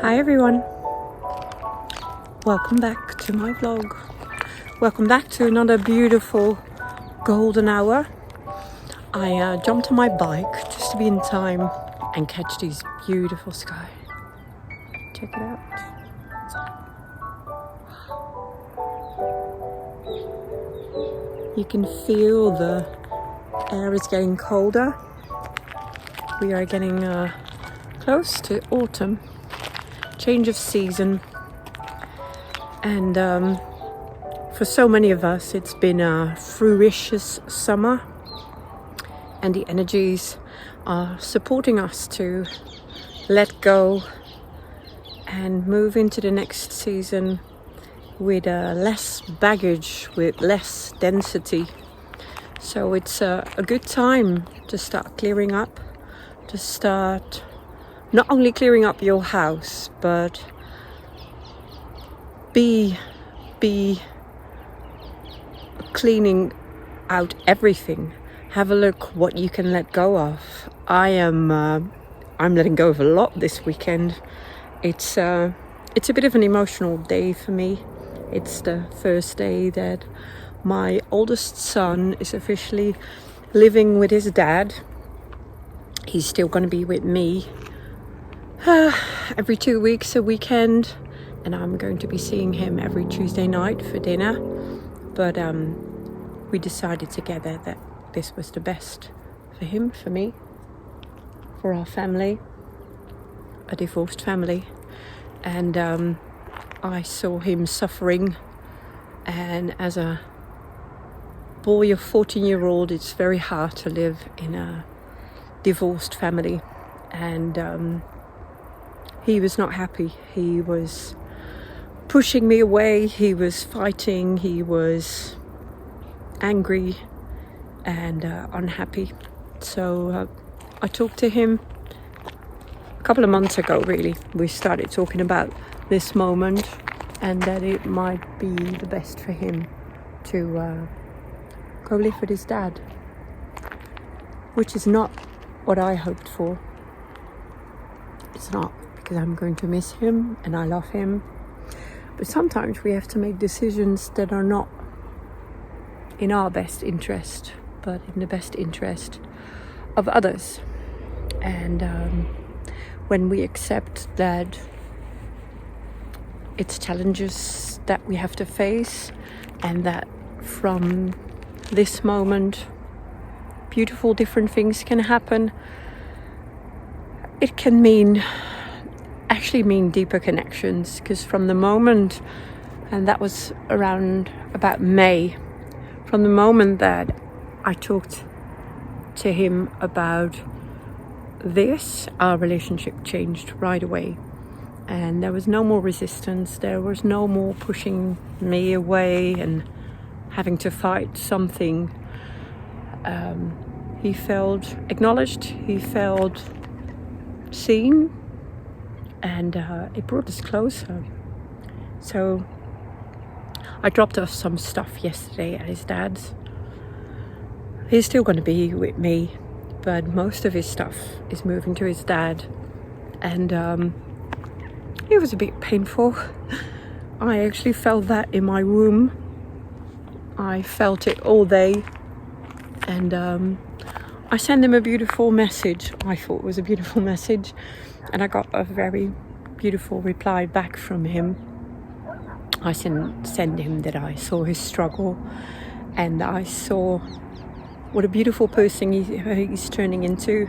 Hi everyone, welcome back to my vlog. Welcome back to another beautiful golden hour. I jumped on my bike just to be in time and catch this beautiful sky. Check it out. You can feel the air is getting colder. We are getting close to autumn, change of season, and for so many of us it's been a fruitious summer, and the energies are supporting us to let go and move into the next season with less baggage, with less density. So it's a good time to start clearing up, to start not only clearing up your house, but be cleaning out everything. Have a look what you can let go of. I'm letting go of a lot this weekend. It's a bit of an emotional day for me. It's the first day that my oldest son is officially living with his dad. He's still going to be with me every 2 weeks a weekend, and I'm going to be seeing him every Tuesday night for dinner. But we decided together that this was the best for him, for me, for our family, a divorced family. And I saw him suffering, and as a boy of 14-year-old, it's very hard to live in a divorced family. And he was not happy. He was pushing me away, he was fighting, he was angry and unhappy. So I talked to him a couple of months ago, really. We started talking about this moment and that it might be the best for him to go live with his dad, which is not what I hoped for. It's not, because I'm going to miss him and I love him. But sometimes we have to make decisions that are not in our best interest, but in the best interest of others. And when we accept that it's challenges that we have to face, and that from this moment beautiful different things can happen, it can actually mean deeper connections. Because from the moment, and that was around about May, from the moment that I talked to him about this, our relationship changed right away. And there was no more resistance, there was no more pushing me away and having to fight something. He felt acknowledged, he felt seen, and it brought us closer. So I dropped off some stuff yesterday at his dad's. He's still going to be with me, but most of his stuff is moving to his dad. And it was a bit painful. I actually felt that in my room. I felt it all day. And I sent him a beautiful message. I thought it was a beautiful message. And I got a very beautiful reply back from him. I sent him that I saw his struggle, and I saw what a beautiful person he's turning into.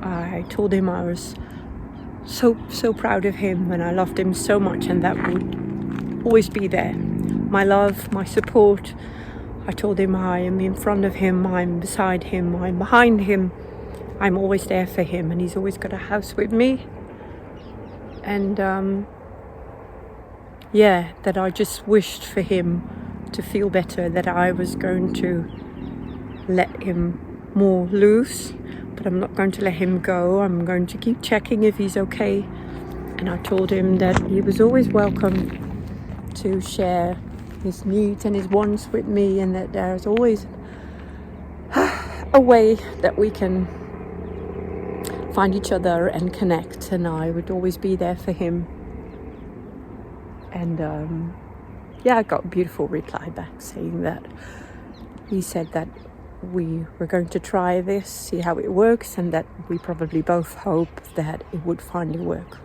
I told him I was so proud of him, and I loved him so much, and that would always be there. My love, my support. I told him I am in front of him, I'm beside him, I'm behind him. I'm always there for him, and he's always got a house with me. And that I just wished for him to feel better, that I was going to let him more loose, but I'm not going to let him go. I'm going to keep checking if he's okay. And I told him that he was always welcome to share his needs and his wants with me, and that there's always a way that we can find each other and connect, and I would always be there for him. And I got a beautiful reply back saying that he said that we were going to try this, see how it works, and that we probably both hope that it would finally work,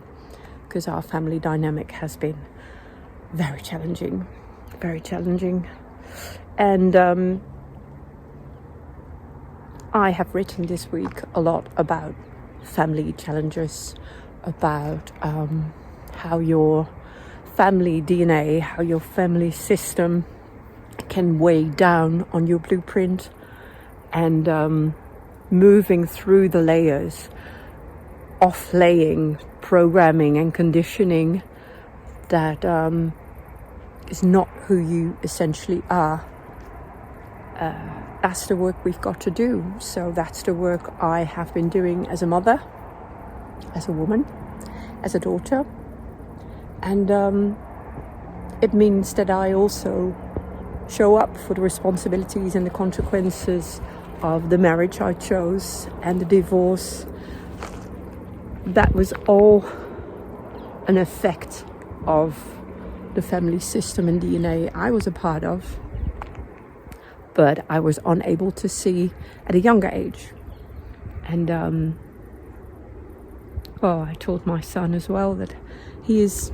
because our family dynamic has been very challenging. And I have written this week a lot about family challenges, about how your family DNA, how your family system can weigh down on your blueprint, and moving through the layers, off-laying programming and conditioning that is not who you essentially are. That's the work we've got to do. So that's the work I have been doing as a mother, as a woman, as a daughter. And it means that I also show up for the responsibilities and the consequences of the marriage I chose and the divorce. That was all an effect of the family system and DNA I was a part of, but I was unable to see at a younger age. And I told my son as well that he is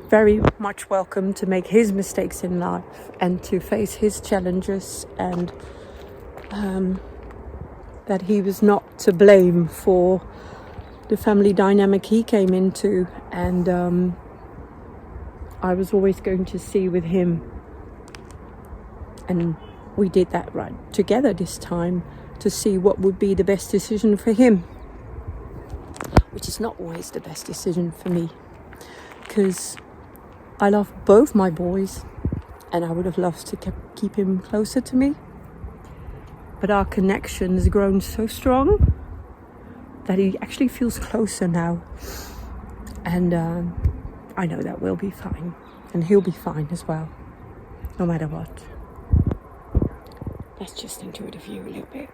very much welcome to make his mistakes in life and to face his challenges, and that he was not to blame for the family dynamic he came into. And I was always going to see with him, and we did that right together this time, to see what would be the best decision for him, which is not always the best decision for me, because I love both my boys and I would have loved to keep him closer to me, but our connection has grown so strong that he actually feels closer now. And I know that we'll be fine, and he'll be fine as well, no matter what. Let's just enjoy the view a little bit.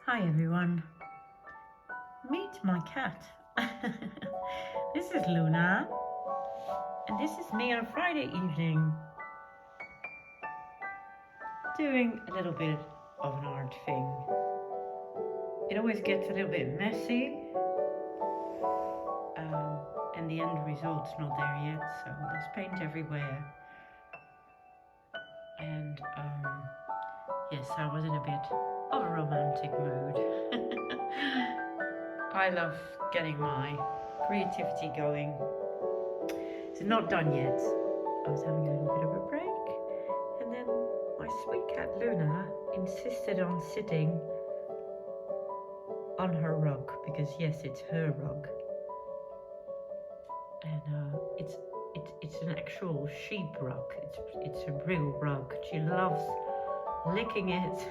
Hi everyone, meet my cat. This is Luna, and this is me on a Friday evening, doing a little bit of an art thing. It always gets a little bit messy, and the end result's not there yet, so there's paint everywhere. And yes, I was in a bit of a romantic mood. I love getting my creativity going. It's not done yet. I was having a little bit of a break, and then my sweet cat Luna insisted on sitting on her rug, because yes, it's her rug, and it's an actual sheep rug. It's a real rug. She loves licking it.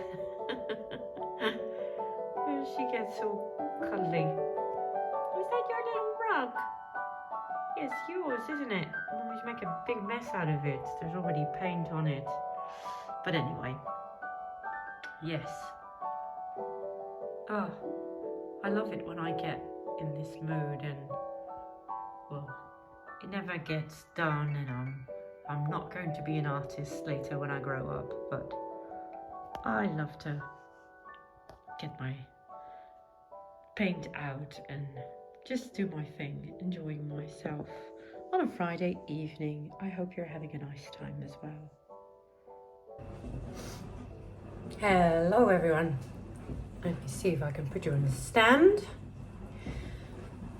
And she gets so cuddly. Is that your little rug? Yes, yours, isn't it? I always make a big mess out of it. There's already paint on it. But anyway, yes. Oh, I love it when I get in this mood, and well, it never gets done, and I'm not going to be an artist later when I grow up, but I love to get my paint out and just do my thing, enjoying myself on a Friday evening. I hope you're having a nice time as well. Hello everyone. Let me see if I can put you on the stand.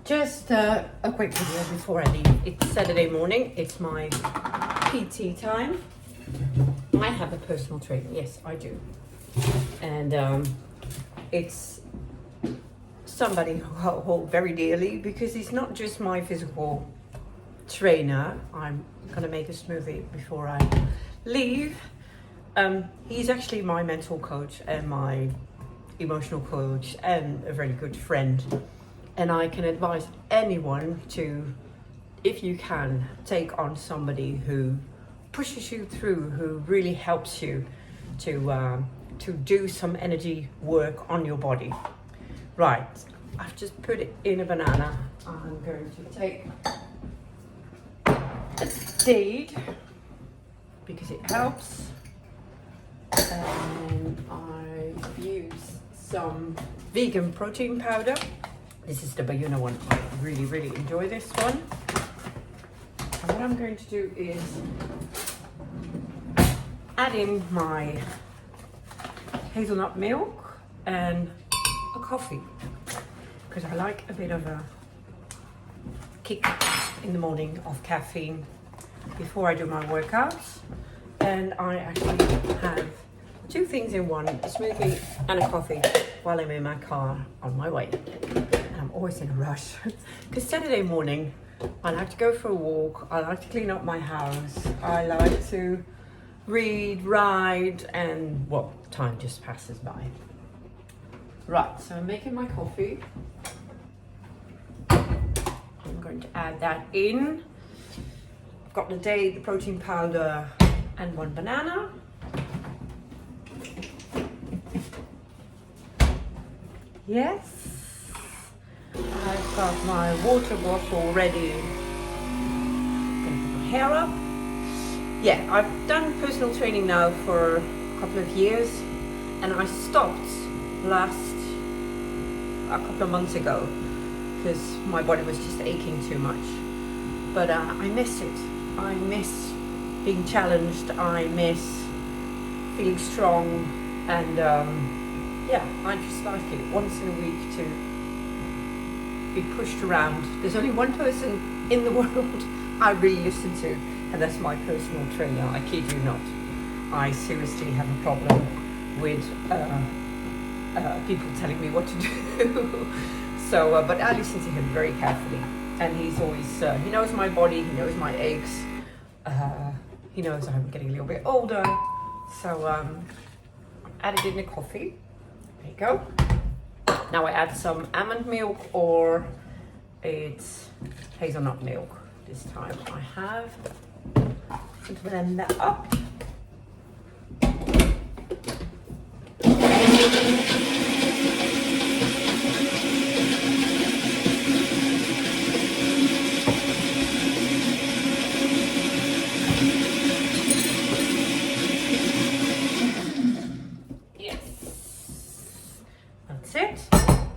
Just a quick video before I leave. It's Saturday morning. It's my PT time. I have a personal trainer. Yes, I do. And it's somebody who I hold very dearly, because he's not just my physical trainer. I'm gonna make a smoothie before I leave. He's actually my mental coach and my emotional coach and a very good friend. And I can advise anyone to, if you can, take on somebody who pushes you through, who really helps you to do some energy work on your body. Right, I've just put it in a banana. I'm going to take a seed because it helps. And I've used some vegan protein powder. This is the Bayuna one. I really, really enjoy this one. And what I'm going to do is add in my hazelnut milk and a coffee, because I like a bit of a kick in the morning of caffeine before I do my workouts. And I actually have two things in one, a smoothie and a coffee, while I'm in my car on my way. And I'm always in a rush because Saturday morning I like to go for a walk, I like to clean up my house, I like to read, write, and well, time just passes by. Right, so I'm making my coffee. I'm going to add that in. I've got the protein powder and one banana. Yes, I've got my water bottle ready. I'm gonna put my hair up. Yeah, I've done personal training now for a couple of years, and I stopped a couple of months ago because my body was just aching too much. But I miss it. I miss being challenged. I miss feeling strong, and yeah, I just like it once in a week to be pushed around. There's only one person in the world I really listen to, and that's my personal trainer. I kid you not. I seriously have a problem with people telling me what to do. So, but I listen to him very carefully, and he's always, he knows my body, he knows my aches, he knows I'm getting a little bit older. So added in the coffee. There you go. Now I add some almond milk, or it's hazelnut milk. This time I have to blend that up. That's it.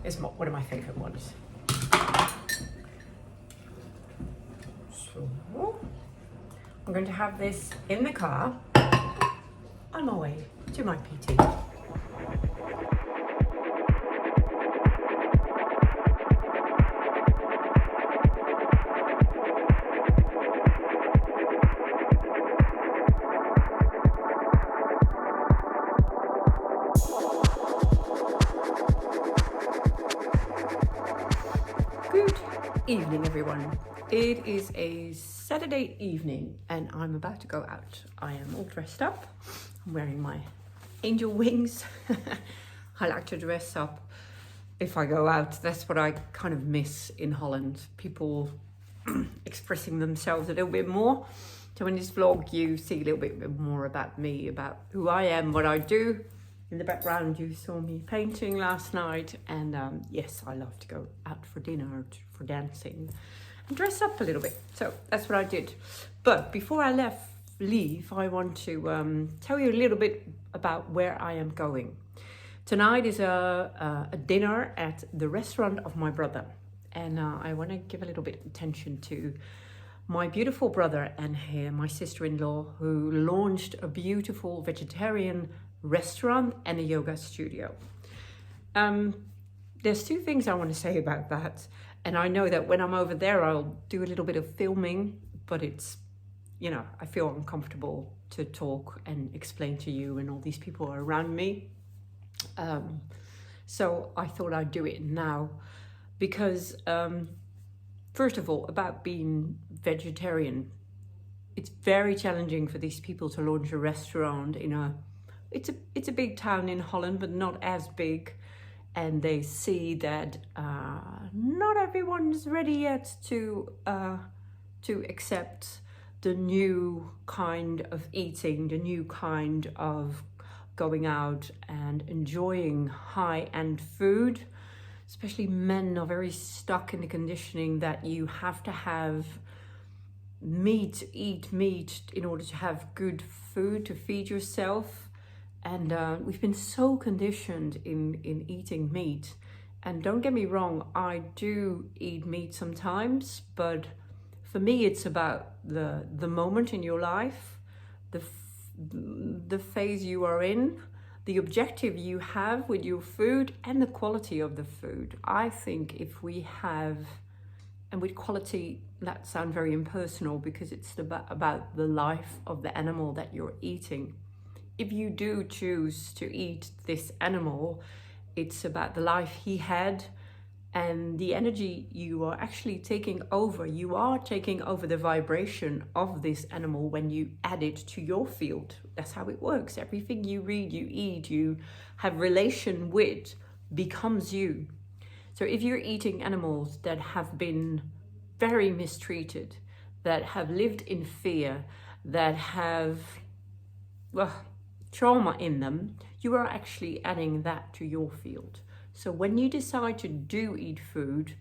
It's one of my favorite ones. So I'm going to have this in the car on my way to my PT. Good evening, everyone. It is a Saturday evening and I'm about to go out. I am all dressed up. I'm wearing my angel wings. I like to dress up if I go out. That's what I kind of miss in Holland. People expressing themselves a little bit more. So in this vlog, you see a little bit more about me, about who I am, what I do. In the background, you saw me painting last night. And yes, I love to go out for dinner, for dancing, and dress up a little bit. So that's what I did. But before I leave, I want to tell you a little bit about where I am going. Tonight is a dinner at the restaurant of my brother. And I want to give a little bit of attention to my beautiful brother and my sister-in-law, who launched a beautiful vegetarian restaurant and a yoga studio. There's two things I want to say about that. And I know that when I'm over there, I'll do a little bit of filming, but it's, you know, I feel uncomfortable to talk and explain to you and all these people are around me. So I thought I'd do it now because first of all, about being vegetarian. It's very challenging for these people to launch a restaurant in it's a big town in Holland, but not as big. And they see that not everyone is ready yet to accept the new kind of eating, the new kind of going out and enjoying high-end food. Especially men are very stuck in the conditioning that you have to have meat, eat meat in order to have good food to feed yourself. And we've been so conditioned in eating meat. And don't get me wrong, I do eat meat sometimes, but for me it's about the moment in your life, the phase you are in, the objective you have with your food, and the quality of the food. I think if we have, and with quality, that sounds very impersonal because it's about the life of the animal that you're eating. If you do choose to eat this animal, it's about the life he had and the energy you are actually taking over. You are taking over the vibration of this animal when you add it to your field. That's how it works. Everything you read, you eat, you have relation with becomes you. So if you're eating animals that have been very mistreated, that have lived in fear, that have, trauma in them, you are actually adding that to your field. So when you decide to do eat food,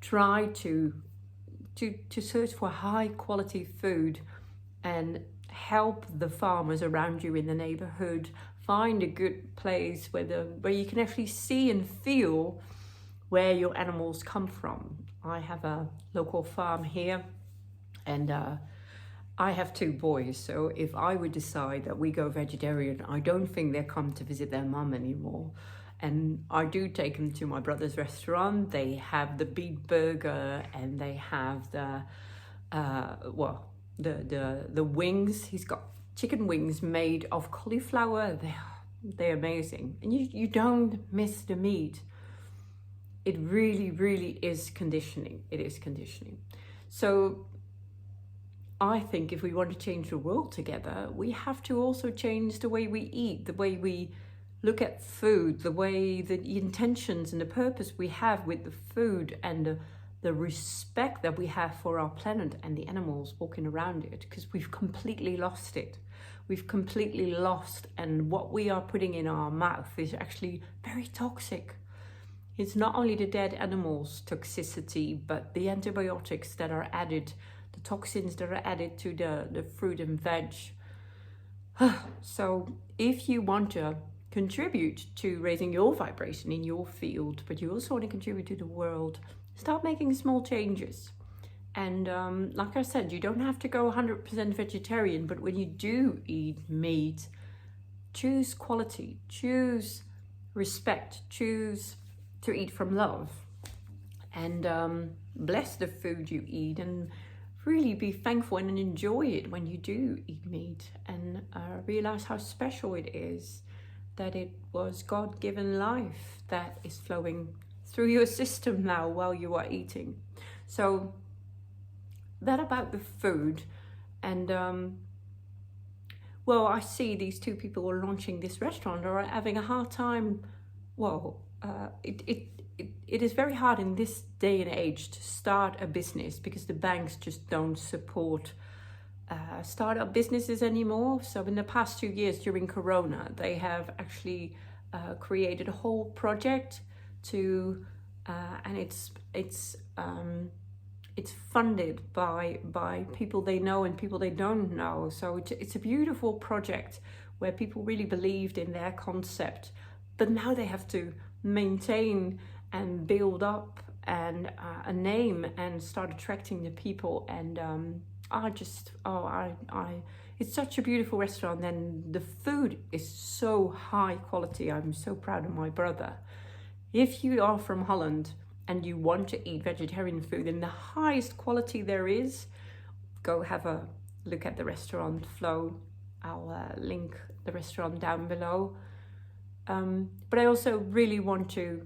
try to search for high quality food and help the farmers around you in the neighborhood. Find a good place where you can actually see and feel where your animals come from. I have a local farm here, and I have 2 boys, so if I would decide that we go vegetarian, I don't think they'll come to visit their mum anymore. And I do take them to my brother's restaurant. They have the beef burger and they have the wings. He's got chicken wings made of cauliflower. They're amazing. And you don't miss the meat. It really, really is conditioning. It is conditioning. So I think if we want to change the world together, we have to also change the way we eat, the way we look at food, the intentions and the purpose we have with the food, and the respect that we have for our planet and the animals walking around it, because we've completely lost it. We've completely lost, and what we are putting in our mouth is actually very toxic. It's not only the dead animals' toxicity, but the antibiotics that are added, the toxins that are added to the fruit and veg. So if you want to contribute to raising your vibration in your field, but you also want to contribute to the world, start making small changes. And like I said, you don't have to go 100% vegetarian, but when you do eat meat, choose quality, choose respect, choose to eat from love, and bless the food you eat, and really be thankful and enjoy it when you do eat meat, and realize how special it is that it was God-given life that is flowing through your system now while you are eating. So that about the food. And I see these 2 people who are launching this restaurant are having a hard time. It is very hard in this day and age to start a business because the banks just don't support startup businesses anymore. So in the past 2 years during Corona, they have actually created a whole project to, and it's funded by people they know and people they don't know. So it's a beautiful project where people really believed in their concept, but now they have to maintain and build up and a name and start attracting the people. And it's such a beautiful restaurant, and the food is so high quality. I'm so proud of my brother. If you are from Holland and you want to eat vegetarian food in the highest quality there is, go have a look at the restaurant Flow. I'll link the restaurant down below. But I also really want to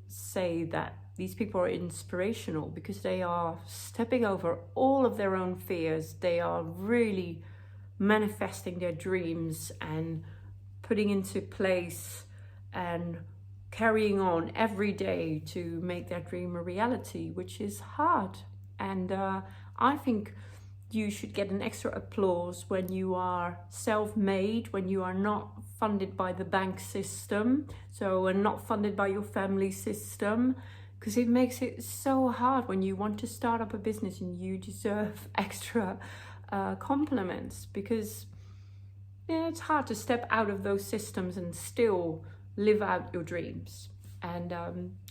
say that these people are inspirational because they are stepping over all of their own fears. They are really manifesting their dreams and putting into place and carrying on every day to make their dream a reality, which is hard. And I think you should get an extra applause when you are self-made, when you are not funded by the bank system, and not funded by your family system, because it makes it so hard when you want to start up a business, and you deserve extra compliments, because it's hard to step out of those systems and still live out your dreams. And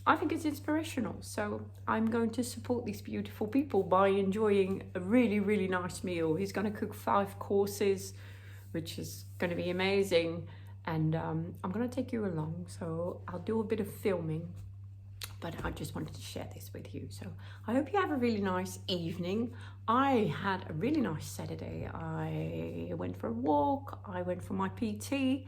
I think it's inspirational. So I'm going to support these beautiful people by enjoying a really, really nice meal. He's going to cook 5 courses, which is going to be amazing. And I'm going to take you along. So I'll do a bit of filming, but I just wanted to share this with you. So I hope you have a really nice evening. I had a really nice Saturday. I went for a walk. I went for my PT.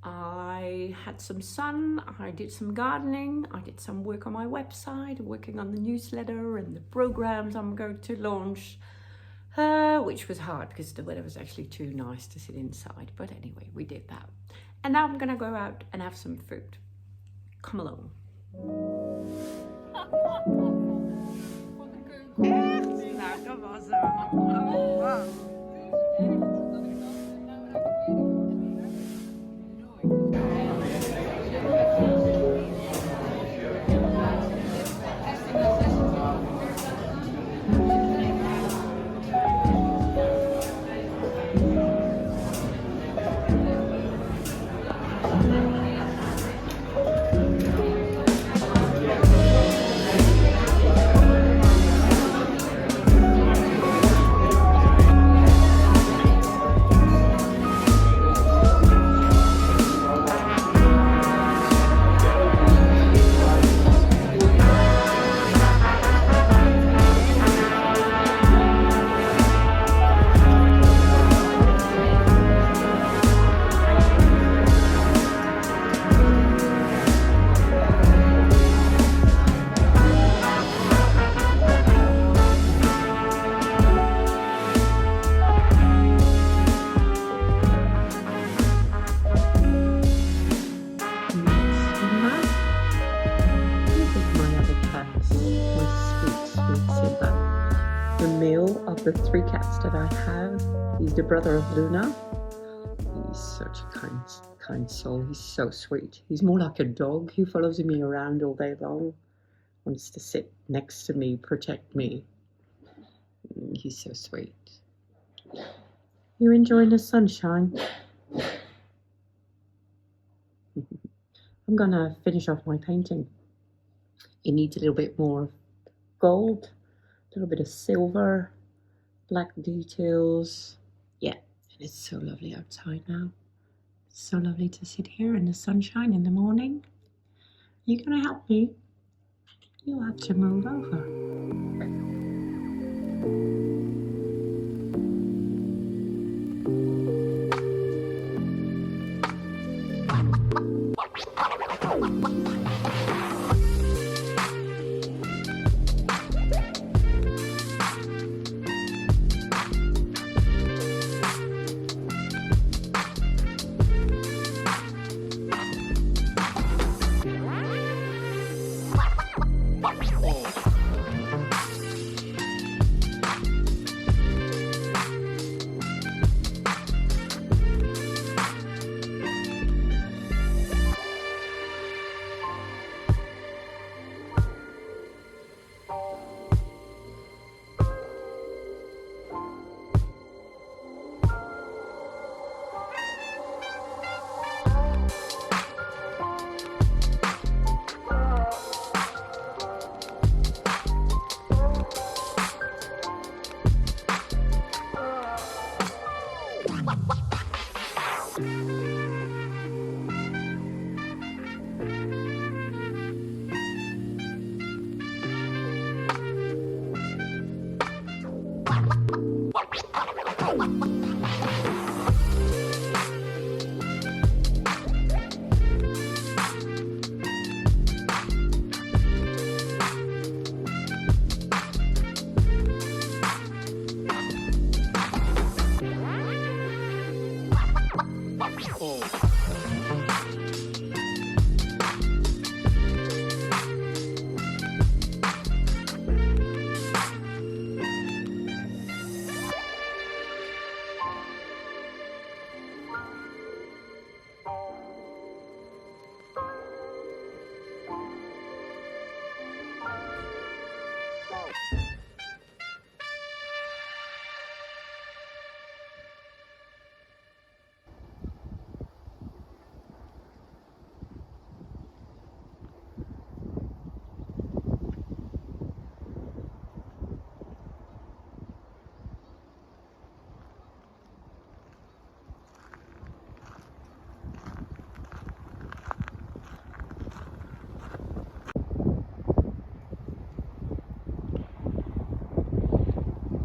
I had some sun, I did some gardening, I did some work on my website, working on the newsletter and the programs I'm going to launch, which was hard because the weather was actually too nice to sit inside. But anyway, we did that. And now I'm going to go out and have some food. Come along. Echt? Nou, dat was hem. Oh, wow. The 3 cats that I have. He's the brother of Luna. He's such a kind soul. He's so sweet. He's more like a dog. He follows me around all day long. Wants to sit next to me, protect me. He's so sweet. You enjoying the sunshine? I'm gonna finish off my painting. It needs a little bit more gold, a little bit of silver, black details. Yeah, and it's so lovely outside now. It's so lovely to sit here in the sunshine in the morning. Are you gonna help me? You'll have to move over.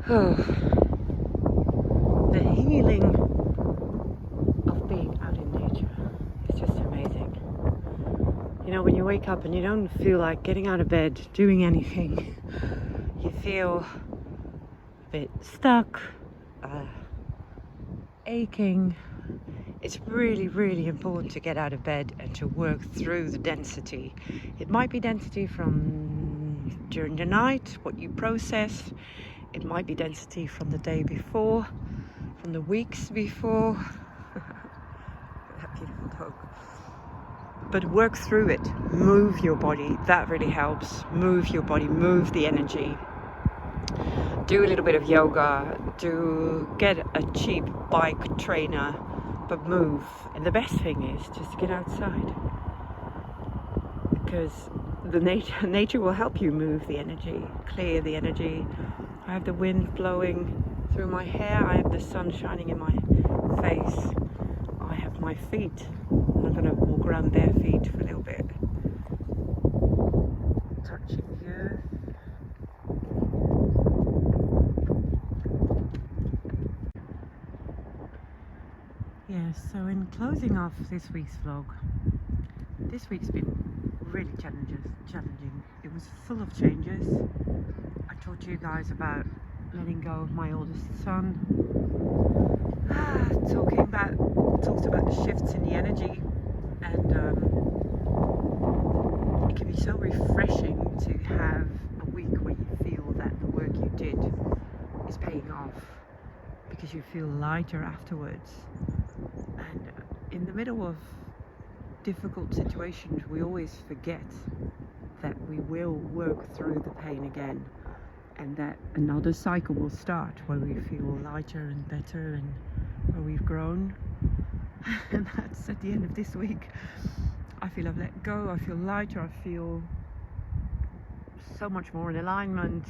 Oh, the healing of being out in nature is just amazing. You know, when you wake up and you don't feel like getting out of bed, doing anything, you feel a bit stuck, aching. It's really, really important to get out of bed and to work through the density. It might be density from during the night, what you process. It might be density from the day before, from the weeks before. That beautiful dog. But work through it. Move your body. That really helps. Move your body. Move the energy. Do a little bit of yoga. Get a cheap bike trainer, but move. And the best thing is just get outside, because the nature will help you move the energy, clear the energy. I have the wind blowing through my hair. I have the sun shining in my face. I have my feet. I'm going to walk around bare feet for a little bit. Touching the earth. Yes, so in closing off this week's vlog, this week's been really challenging. It was full of changes. I talked to you guys about letting go of my oldest son. Talked about the shifts in the energy, and it can be so refreshing to have a week where you feel that the work you did is paying off, because you feel lighter afterwards. And in the middle of difficult situations, we always forget that we will work through the pain again, and that another cycle will start where we feel lighter and better and where we've grown. And that's at the end of this week. I feel I've let go, I feel lighter, I feel so much more in alignment,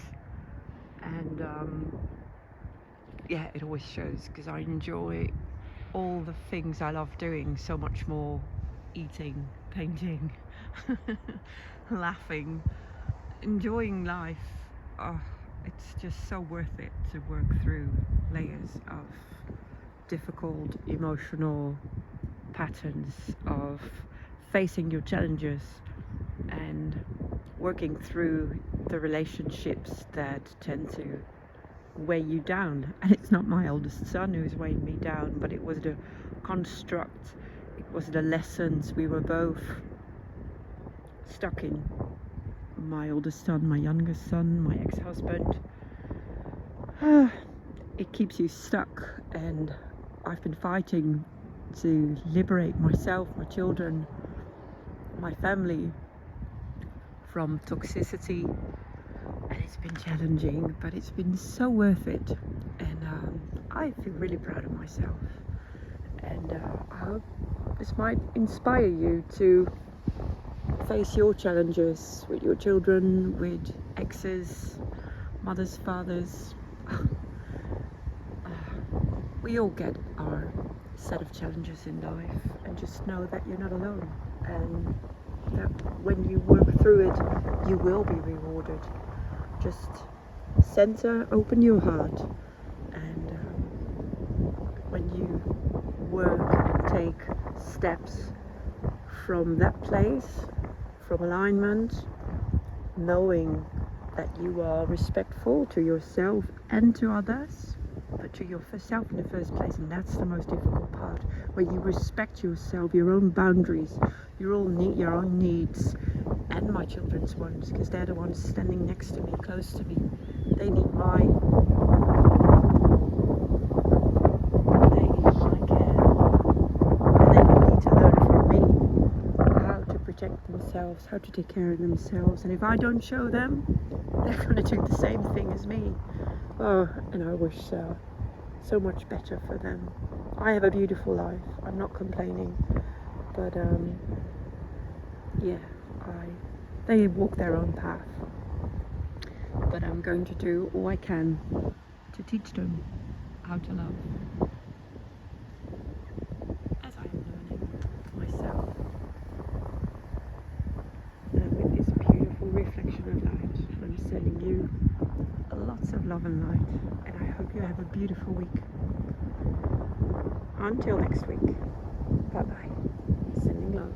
and yeah, it always shows, because I enjoy all the things I love doing so much more. Eating, painting, laughing, enjoying life. Oh, it's just so worth it to work through layers of difficult emotional patterns, of facing your challenges and working through the relationships that tend to weigh you down. And it's not my oldest son who's weighing me down, but it was the construct, it was the lessons we were both stuck in. My oldest son, my youngest son, my ex-husband. It keeps you stuck, and I've been fighting to liberate myself, my children, my family from toxicity, and it's been challenging, but it's been so worth it. And I feel really proud of myself, and I hope this might inspire you to face your challenges with your children, with exes, mothers, fathers. We all get our set of challenges in life, and just know that you're not alone, and that when you work through it, you will be rewarded. Just open your heart, and when you work and take steps from that place, from alignment, knowing that you are respectful to yourself and to others, but to yourself in the first place, and that's the most difficult part, where you respect yourself, your own boundaries, your own needs, and my children's ones, because they're the ones standing next to me, close to me. They need my care, and they need to learn from me how to protect themselves themselves, how to take care of themselves. And if I don't show them, they're going to do the same thing as me. Oh, and I wish so much better for them. I have a beautiful life. I'm not complaining. But yeah, they walk their own path. But I'm going to do all I can to teach them how to love, as I am learning myself. And with this beautiful reflection of light, I'm sending you lots of love and light, and I hope you have a beautiful week. Until next week, bye bye. Sending love.